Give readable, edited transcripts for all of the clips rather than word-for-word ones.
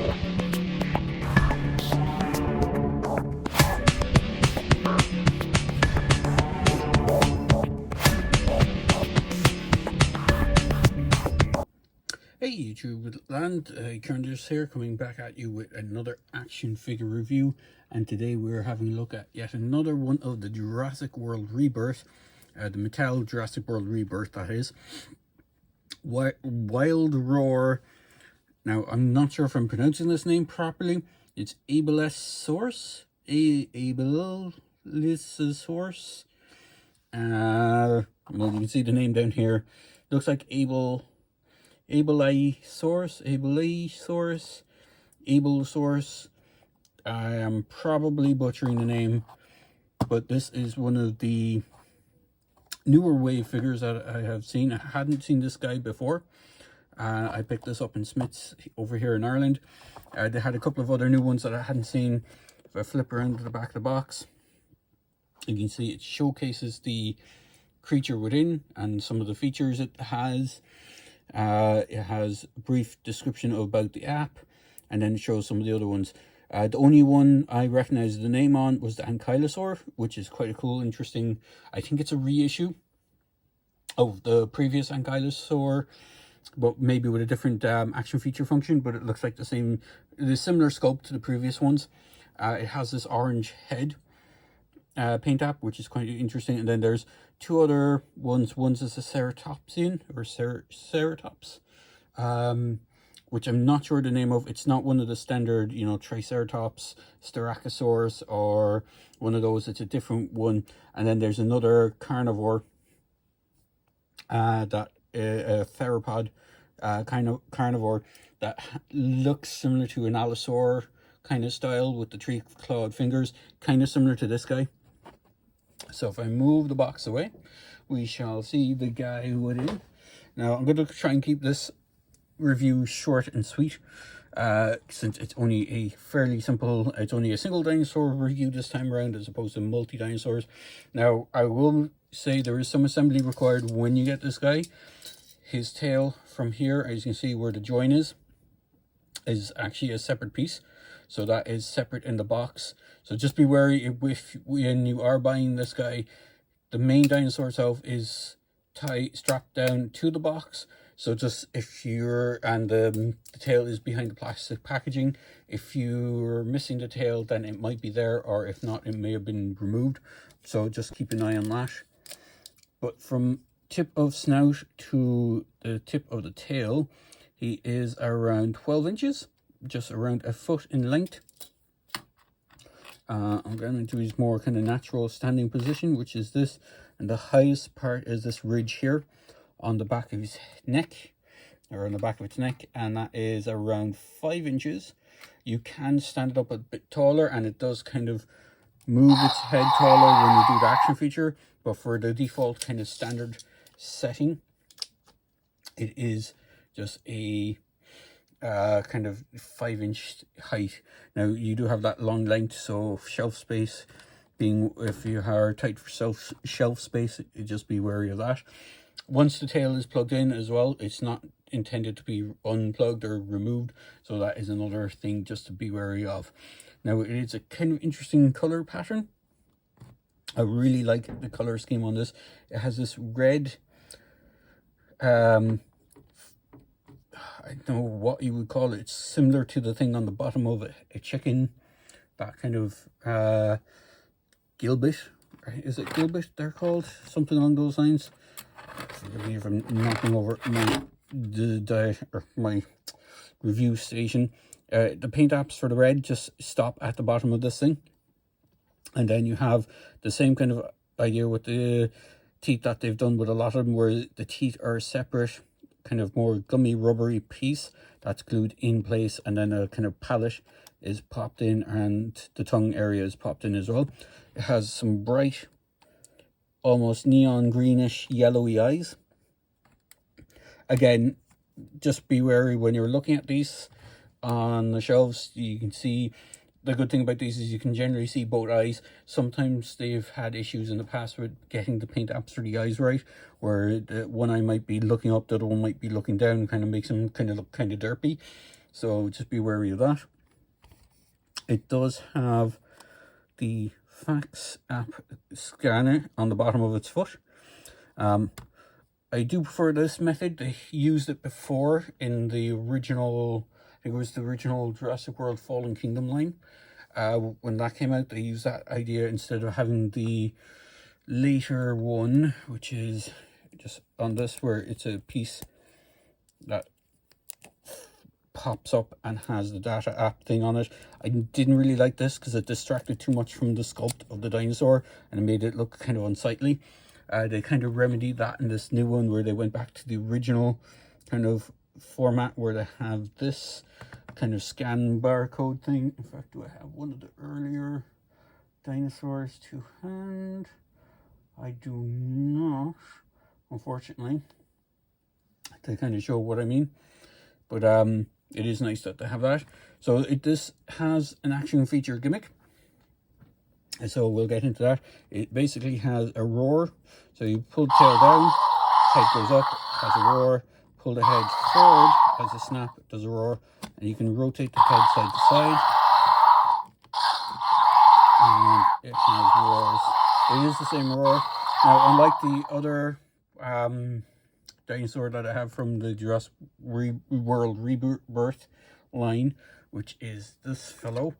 Hey YouTube land, Curtis here, coming back at you with another action figure review, and today we're having a look at yet another one of the Jurassic World Rebirth, the Mattel Jurassic World Rebirth, that is. Wild Roar. Now, I'm not sure if I'm pronouncing this name properly. It's Abelisaurus? Abelisaurus? Well, you can see the name down here. Looks like Abelisaurus. I am probably butchering the name, but this is one of the newer wave figures that I have seen. I hadn't seen this guy before. I picked this up in Smith's over here in Ireland. They had a couple of other new ones that I hadn't seen. If I flip around to the back of the box, you can see it showcases the creature within and some of the features it has. It has a brief description about the app, and then it shows some of the other ones. The only one I recognized the name on was the Ankylosaur, which is quite a cool, interesting. I think it's a reissue of the previous Ankylosaur, but maybe with a different action feature function. But it looks like the similar sculpt to the previous ones. It has this orange head paint app, which is quite interesting. And then there's two other ones. One's is a Ceratopsian or Ceratops, which I'm not sure the name of. It's not one of the standard, Triceratops, Styracosaurus, or one of those. It's a different one. And then there's another carnivore, that a theropod kind of carnivore that looks similar to an allosaur kind of style with the three-clawed fingers, kind of similar to this guy. So if I move the box away, we shall see the guy within. Now I'm going to try and keep this review short and sweet, since it's only a fairly simple, it's only a single dinosaur review this time around as opposed to multi-dinosaurs. Now I will say there is some assembly required when you get this guy. His tail from here, as you can see where the join is actually a separate piece. So that is separate in the box. So just be wary when you are buying this guy. The main dinosaur itself is strapped down to the box. So just and the tail is behind the plastic packaging. If you're missing the tail, then it might be there, or if not, it may have been removed. So just keep an eye on that. But from tip of snout to the tip of the tail, he is around 12 inches, just around a foot in length. I'm going into his more kind of natural standing position, which is this, and the highest part is this ridge here on the back of his neck, or on the back of its neck, and that is around 5 inches. You can stand it up a bit taller, and it does kind of move its head taller when you do the action feature, but for the default kind of standard setting, it is just a kind of 5-inch height. Now you do have that long length, so shelf space being, if you are tight for shelf space, just be wary of that. Once the tail is plugged in as well, it's not intended to be unplugged or removed, so that is another thing just to be wary of. Now it is a kind of interesting color pattern. I really like the color scheme on this. It has this red, I don't know what you would call it. It's similar to the thing on the bottom of a chicken, that kind of gilbit, right? Is it gilbit they're called? Something along those lines. Forgive me if I'm knocking over my review station. The paint apps for the red just stop at the bottom of this thing, and then you have the same kind of idea with the teeth that they've done with a lot of them, where the teeth are separate, kind of more gummy rubbery piece that's glued in place, and then a kind of palate is popped in, and the tongue area is popped in as well. It has some bright, almost neon greenish yellowy eyes. Again, just be wary when you're looking at these on the shelves. You can see, the good thing about these is you can generally see both eyes. Sometimes they've had issues in the past with getting the paint apps for the eyes right, where the one eye might be looking up, the other one might be looking down, kind of makes them kind of look kind of derpy. so just be wary of that. It does have the fax app scanner on the bottom of its foot. I do prefer this method. They used it before in the original, I think it was the original Jurassic World Fallen Kingdom line. When that came out, they used that idea instead of having the later one, which is just on this, where it's a piece that pops up and has the data app thing on it. I didn't really like this because it distracted too much from the sculpt of the dinosaur and it made it look kind of unsightly. They kind of remedied that in this new one, where they went back to the original kind of format, where they have this kind of scan barcode thing. In fact, do I have one of the earlier dinosaurs to hand? I do not, unfortunately, to kind of show what I mean. But it is nice that they have that. So this has an action feature gimmick. So we'll get into that. It basically has a roar. So you pull the tail down, head goes up, has a roar. Pull the head forward, has a snap, does a roar. And you can rotate the head side to side. And it has roars. It is the same roar. Now, unlike the other dinosaur that I have from the Jurassic World Rebirth line, which is this fellow,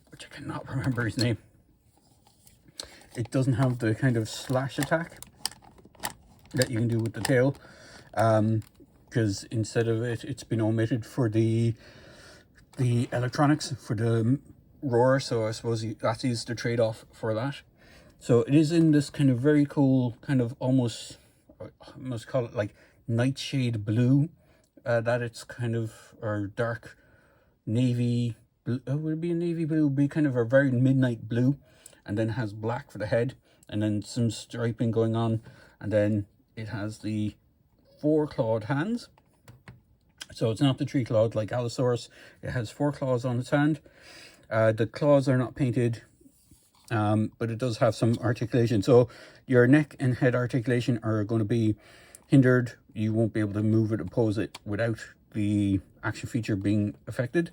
which I cannot remember his name. It doesn't have the kind of slash attack that you can do with the tail, because instead of it, it's been omitted for the electronics for the roar. So I suppose that is the trade-off for that. So it is in this kind of very cool, kind of almost call it like nightshade blue, that it's kind of, or dark navy blue. Would it be a navy blue? It would be kind of a very midnight blue, and then has black for the head, and then some striping going on, and then it has the 4 clawed hands. So it's not the 3 clawed like Abelisaurus. It has 4 claws on its hand. The claws are not painted, but it does have some articulation. So your neck and head articulation are going to be hindered. You won't be able to move it and pose it without the action feature being affected.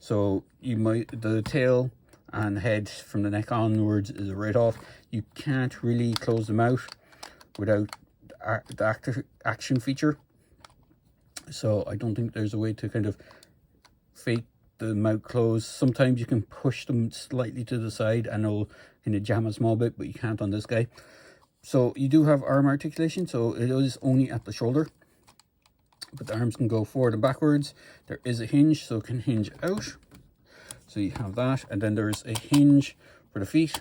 So you might, the tail and head from the neck onwards is a write-off. You can't really close them out without the action feature. So I don't think there's a way to kind of fake the mouth close. Sometimes you can push them slightly to the side and it'll kind of jam a small bit, but you can't on this guy. So you do have arm articulation, so it is only at the shoulder, but the arms can go forward and backwards. There is a hinge, so it can hinge out. So you have that, and then there's a hinge for the feet.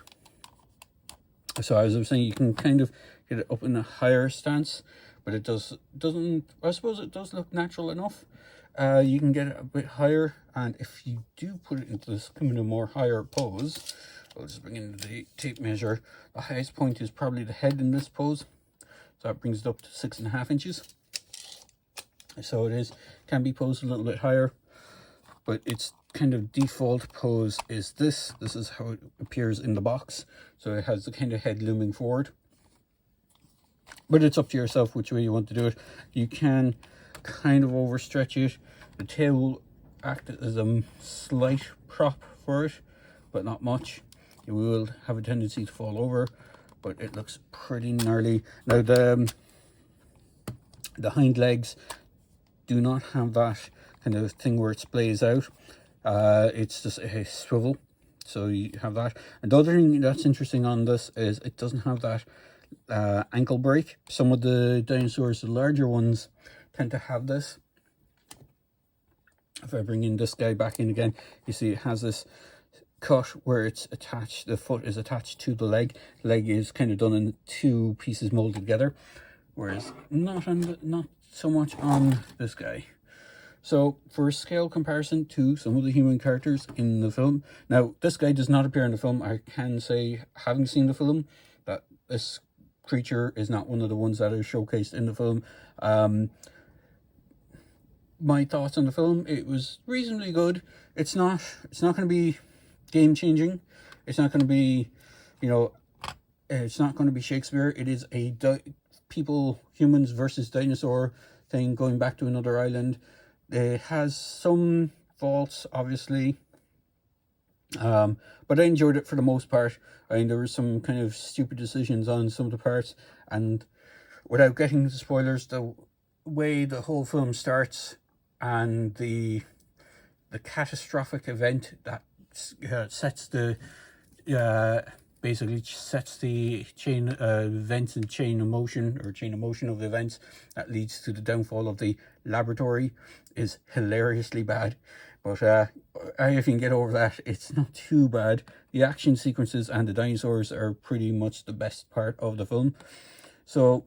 So as I was saying, you can kind of get it up in a higher stance, but it doesn't, I suppose it does look natural enough. You can get it a bit higher, and if you do put it into this kind of more higher pose, I'll just bring in the tape measure. The highest point is probably the head in this pose, so that brings it up to 6.5 inches. So it can be posed a little bit higher, but its kind of default pose is this. This is how it appears in the box. So it has the kind of head looming forward, but it's up to yourself which way you want to do it. You can kind of overstretch it. The tail will act as a slight prop for it, but not much. It will have a tendency to fall over, but it looks pretty gnarly. Now the hind legs do not have that kind of thing where it splays out. It's just a swivel, so you have that. And the other thing that's interesting on this is it doesn't have that ankle break. Some of the dinosaurs, the larger ones, tend to have this. If I bring in this guy back in again, you see it has this cut where it's attached, the foot is attached to the leg. Leg is kind of done in 2 pieces molded together, whereas not so much on this guy. So for a scale comparison to some of the human characters in the film, now this guy does not appear in the film. I can say, having seen the film, that this creature is not one of the ones that is showcased in the film. My thoughts on the film: it was reasonably good. It's not going to be game changing. It's not going to be, it's not going to be Shakespeare. It is a humans versus dinosaur thing, going back to another island. It has some faults, obviously, but I enjoyed it for the most part. I mean, there were some kind of stupid decisions on some of the parts, and without getting into spoilers, the way the whole film starts and the catastrophic event that sets the basically sets the chain events and chain of motion of the events that leads to the downfall of the laboratory is hilariously bad. But I can get over that. It's not too bad. The action sequences and the dinosaurs are pretty much the best part of the film. So,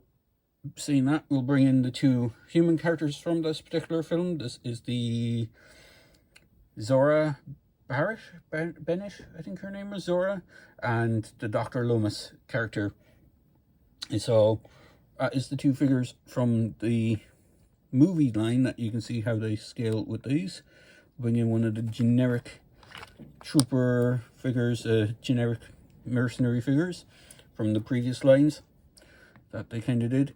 seeing that, we'll bring in the two human characters from this particular film. This is the Zora Bennett, I think her name is Zora, and the Dr. Loomis character. And so, is the two figures from the movie line that you can see how they scale with these. Bring in one of the generic trooper figures, generic mercenary figures from the previous lines that they kind of did.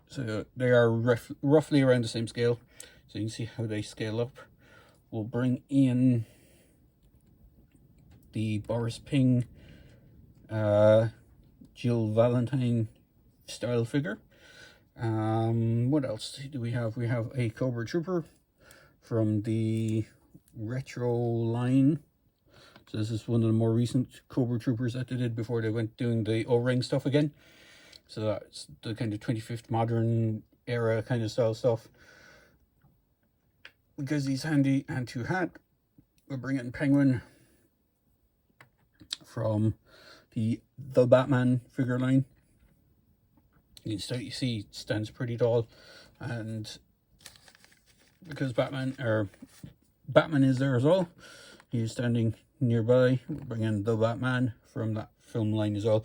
So they are roughly around the same scale. So you can see how they scale up. We'll bring in the Boris Ping, Jill Valentine style figure. What else do we have? We have a Cobra Trooper from the retro line. So this is one of the more recent Cobra Troopers that they did before they went doing the O-ring stuff again. So that's the kind of 25th modern era kind of style stuff. Because he's handy and to hat, we'll bring in Penguin from the Batman figure line. You see stands pretty tall, and because Batman is there as well, he's standing nearby. We'll bring in the Batman from that film line as well.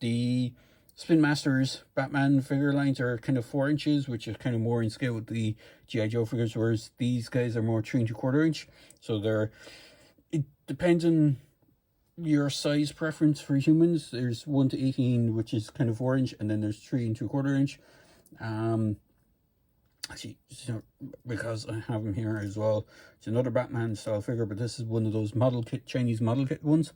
The Spin Masters Batman figure lines are kind of 4 inches, which is kind of more in scale with the G.I. Joe figures, whereas these guys are more 3 3/4 inch. So it depends on your size preference for humans. There's 1 to 18, which is kind of 4 inch, and then there's 3 3/4 inch. Actually, because I have him here as well, it's another Batman style figure, but this is one of those Chinese model kit ones.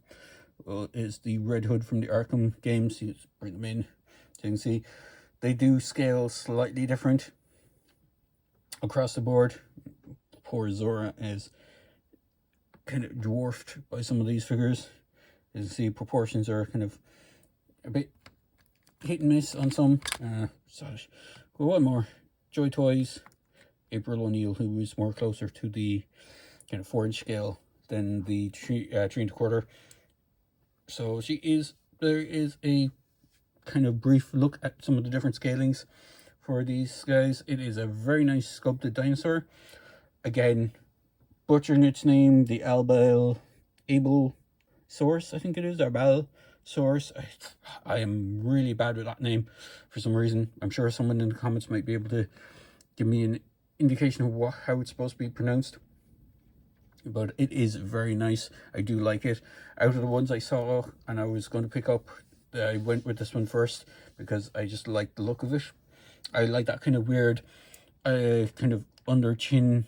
Is the Red Hood from the Arkham games. So let's bring them in. So you can see they do scale slightly different across the board. Poor Zora is kind of dwarfed by some of these figures. As you see, proportions are kind of a bit hit and miss on some. Sorry. Well, one more. Joy Toys, April O'Neil, who is more closer to the kind of 4 inch scale than the 3 3/4. So there is a kind of brief look at some of the different scalings for these guys. It is a very nice sculpted dinosaur. Again, butchering its name, the Abelisaurus, I think it is, Abelisaurus. I am really bad with that name for some reason. I'm sure someone in the comments might be able to give me an indication of how it's supposed to be pronounced. But it is very nice. I do like it. Out of the ones I saw and I was going to pick up, I went with this one first because I just like the look of it. I like that kind of weird, kind of under chin,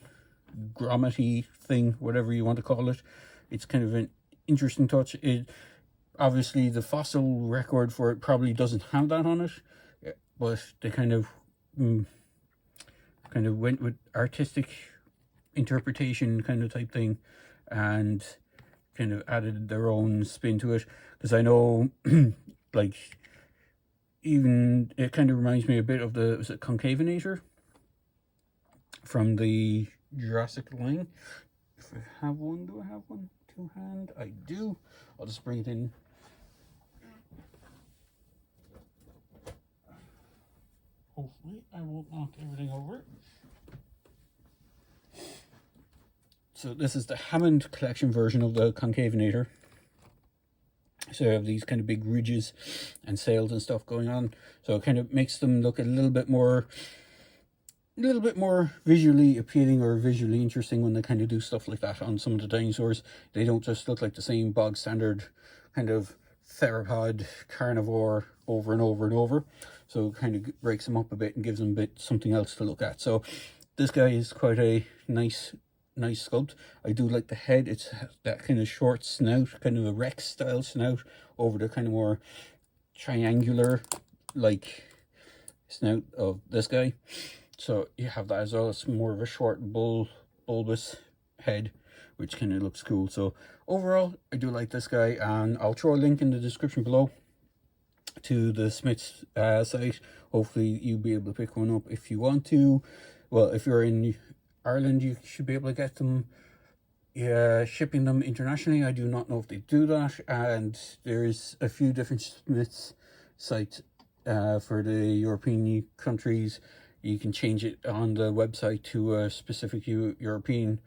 grommet-y thing, whatever you want to call it. It's kind of an interesting touch. Obviously, the fossil record for it probably doesn't have that on it, but they kind of went with artistic interpretation kind of type thing and kind of added their own spin to it. Because I know, like, even it kind of reminds me a bit of was it Concavinator from the Jurassic line. If I have one, do I have one to hand? I do. I'll just bring it in. Hopefully I won't knock everything over. So this is the Hammond collection version of the Concavinator. So you have these kind of big ridges and sails and stuff going on. So it kind of makes them look a little bit more visually appealing or visually interesting when they kind of do stuff like that on some of the dinosaurs. They don't just look like the same bog standard kind of theropod carnivore over and over and over. So it kind of breaks them up a bit and gives them something else to look at. So This guy is quite a nice sculpt. I do like the head. It's that kind of short snout, kind of a Rex style snout over the kind of more triangular like snout of this guy. So you have that as well. It's more of a short bulbous head, which kind of looks cool. So overall, I do like this guy, and I'll throw a link in the description below to the Smith's site. Hopefully you'll be able to pick one up if you want to. Well, if you're in Ireland, you should be able to get them. Yeah, shipping them internationally, I do not know if they do that, and there's a few different Smith's sites for the European countries. You can change it on the website to a specific European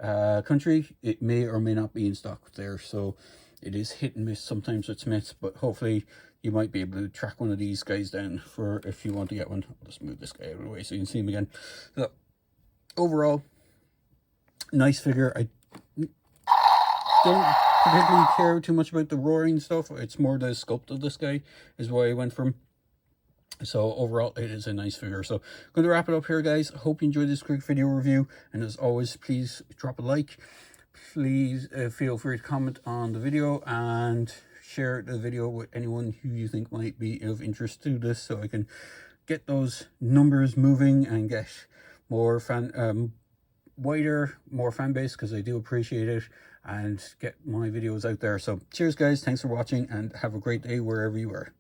country. It may or may not be in stock there, so it is hit and miss sometimes with Smiths, but hopefully you might be able to track one of these guys down for if you want to get one. I'll just move this guy out of the way so you can see him again. So overall, nice figure. I don't particularly care too much about the roaring stuff. It's more the sculpt of this guy is what I went from. So overall, it is a nice figure. So I'm going to wrap it up here, guys. Hope you enjoyed this quick video review, and as always, please drop a like. Please feel free to comment on the video and share the video with anyone who you think might be of interest to this, so I can get those numbers moving and get more wider, more fan base, because I do appreciate it, and get my videos out there. So cheers, guys. Thanks for watching, and have a great day wherever you are.